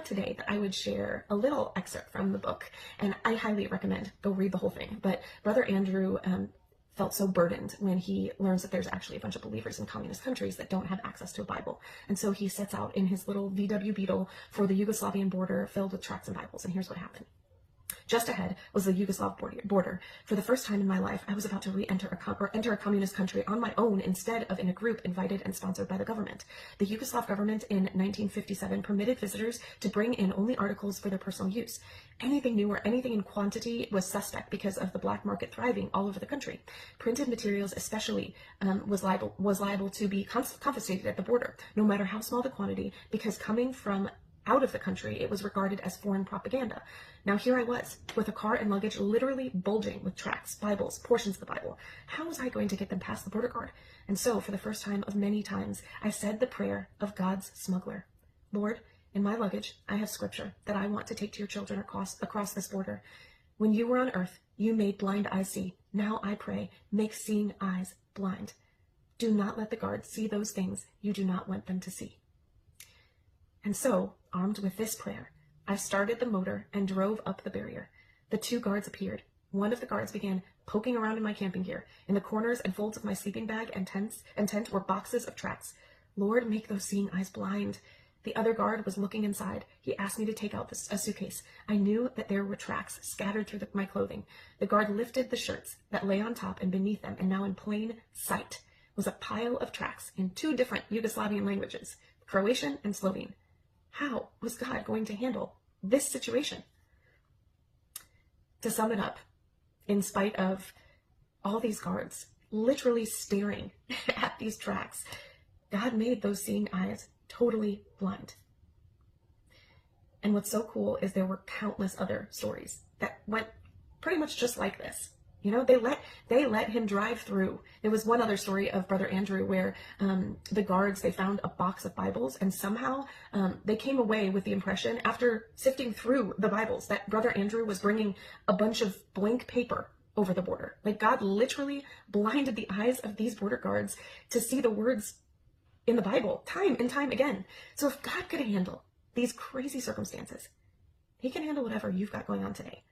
today that I would share a little excerpt from the book, and I highly recommend go read the whole thing. But Brother Andrew felt so burdened when he learns that there's actually a bunch of believers in communist countries that don't have access to a Bible. And so he sets out in his little VW Beetle for the Yugoslavian border filled with tracts and Bibles. And here's what happened. Just ahead was the Yugoslav border. For the first time in my life, I was about to enter a communist country on my own instead of in a group invited and sponsored by the government. The Yugoslav government in 1957 permitted visitors to bring in only articles for their personal use. Anything new or anything in quantity was suspect because of the black market thriving all over the country. Printed materials especially was liable to be confiscated at the border, no matter how small the quantity, because coming from out of the country, it was regarded as foreign propaganda. Now here I was, with a car and luggage literally bulging with tracts, Bibles, portions of the Bible. How was I going to get them past the border guard? And so, for the first time of many times, I said the prayer of God's smuggler. Lord, in my luggage, I have scripture that I want to take to your children across this border. When you were on earth, you made blind eyes see. Now I pray, make seeing eyes blind. Do not let the guards see those things you do not want them to see. And so, armed with this prayer, I started the motor and drove up the barrier. The two guards appeared. One of the guards began poking around in my camping gear. In the corners and folds of my sleeping bag and tent were boxes of tracts. Lord, make those seeing eyes blind. The other guard was looking inside. He asked me to take out a suitcase. I knew that there were tracts scattered through my clothing. The guard lifted the shirts that lay on top and beneath them, and now in plain sight was a pile of tracts in two different Yugoslavian languages, Croatian and Slovene. How was God going to handle this situation? To sum it up, in spite of all these guards literally staring at these tracts, God made those seeing eyes totally blind. And what's so cool is there were countless other stories that went pretty much just like this. You know, they let him drive through. There was one other story of Brother Andrew where the guards, they found a box of Bibles, and somehow they came away with the impression, after sifting through the Bibles, that Brother Andrew was bringing a bunch of blank paper over the border. Like, God literally blinded the eyes of these border guards to see the words in the Bible time and time again. So if God could handle these crazy circumstances, he can handle whatever you've got going on today.